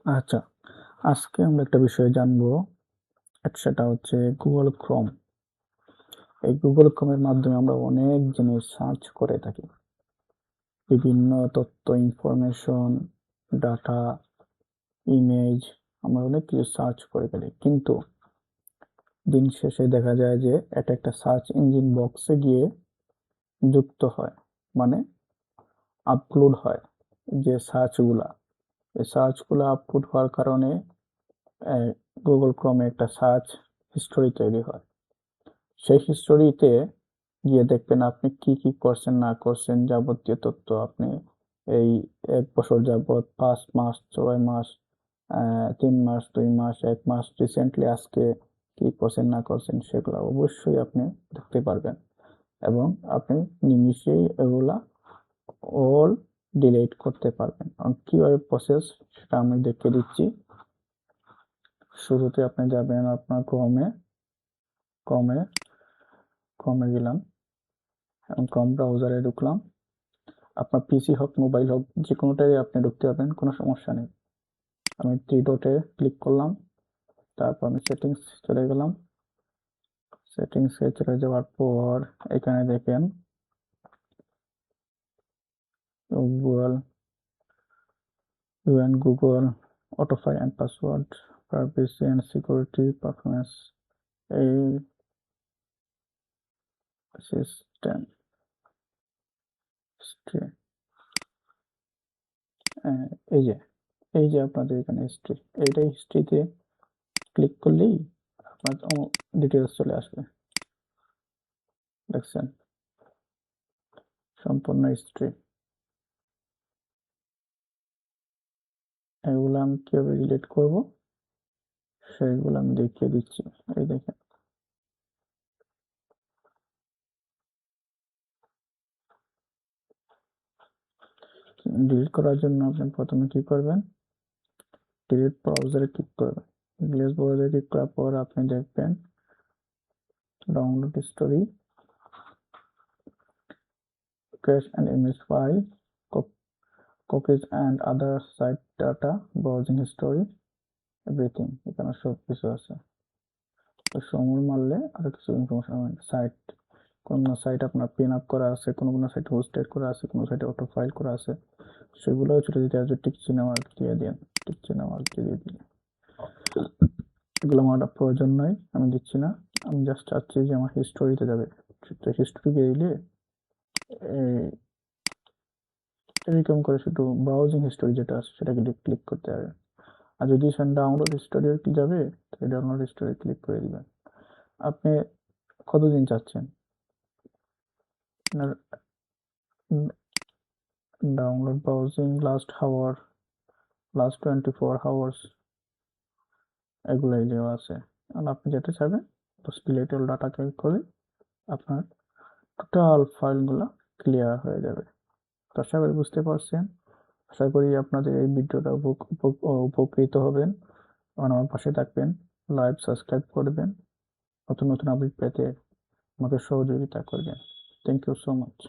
আচ্ছা, আজকে আমরা একটা বিষয় জানবো। সেটা হচ্ছে গুগল ক্রোম। এই গুগল ক্রোমের মাধ্যমে আমরা অনেক জিনিস সার্চ করে থাকি। বিভিন্ন তথ্য, ইনফরমেশন, ডাটা, ইমেজ আমরা অনেক কিছু সার্চ করে ফেলি। কিন্তু দিন শেষে দেখা যায় যে এটা একটা সার্চ ইঞ্জিন বক্সে গিয়ে যুক্ত হয়, মানে আপলোড হয়। যে সার্চগুলা, এই সার্চগুলা আপলোড হওয়ার কারণে গুগল ক্রোমে একটা সার্চ হিস্টোরি তৈরি হয়। সেই হিস্টোরিতে গিয়ে দেখবেন আপনি কি কি করছেন না করছেন, যাবতীয় তথ্য আপনি এই 1 বছর যাবৎ, 5 মাস, 6 মাস, 3 মাস, 2 মাস, 1 মাস, রিসেন্টলি আজকে কি করছেন না করছেন সেগুলো অবশ্যই আপনি দেখতে পারবেন। এবং আপনি নিমিষেই এগুলা অল ডিলিট করতে পারবেন। কিভাবে প্রসেস সেটা আমি দেখিয়ে দিচ্ছি। শুরুতে আপনি যাবেন আপনার ক্রমে ক্রমে গেলাম এবং ক্রম ব্রাউজারে ঢুকলাম। আপনার পিসি হোক, মোবাইল হোক, যে কোনোটাই আপনি ঢুকতে পারবেন, কোনো সমস্যা নেই। আমি 3 ডটে ক্লিক করলাম, তারপর আমি সেটিংস চলে গেলাম। সেটিংসে চলে যাওয়ার পর এখানে দেখেন Google Google autofill and password, privacy and security, performance, এই সিস্টেম হিস্ট্রি, এই যে এই যে আপনাদের এখানে হিস্ট্রি, এইটাই হিস্ট্রিতে ক্লিক করলেই আপনার ডিটেলস চলে আসবে। দেখছেন সম্পূর্ণ হিস্ট্রি। এগুলো আমি কিভাবে রিলেট করব সেইগুলো আমি দেখিয়ে দিচ্ছি। এই দেখেন, ডিলিট করার জন্য আপনি প্রথমে কি করবেন, ডিলিট ব্রাউজারে ক্লিক করবেন। ডিলিট ব্রাউজারে ক্লিক করার পর আপনি দেখবেন download story, cache and image file, cookies and other site data, browsing history, everything. এখানে সব কিছু আছে। তো সময় মারলে আরো কিছু ইনফরমেশন, সাইট, কোন সাইট আপনার পিন আপ করা আছে, কোন সাইট হোস্টেড করা আছে, কোন সাইটে অটো ফাইল করা আছে, সেগুলোও ছোট দিতে আছে। টিক চিহ্ন মার্ক দিয়ে দিন, টিক চিহ্ন মার্ক দিয়ে দিন। এগুলো আমার প্রয়োজন নয়, আমি দিচ্ছি না। আমি জাস্ট চাচ্ছি যে আমার হিস্টোরিতে যাবে। তো হিস্টোরি গেলে এরকম করে শুধু ব্রাউজিং হিস্টোরি যেটা আছে সেটাকে ক্লিক করতে হবে। আর যদি ডাউনলোড হিস্টোরি কি যাবে, তাহলে ডাউনলোড হিস্টোরি ক্লিক করে দিবেন। আপনি কতদিন চাচ্ছেন download, browsing, last hour, last 24 hours, এগুলাই দেওয়া আছে। আর আপনি যেটা চাইবেন ডিলিট অল ডাটা ক্লিক করে আপনার টোটাল ফাইলগুলো ক্লিয়ার হয়ে যাবে। তো আশা করি বুঝতে পারছেন। আশা করি আপনাদের এই ভিডিওটা উপকৃত হবেন। আমার পাশে থাকবেন, লাইভ সাবস্ক্রাইব করবেন, নতুন নতুন আপডেট পেতে আমাকে সহযোগিতা করবেন। Thank you so much.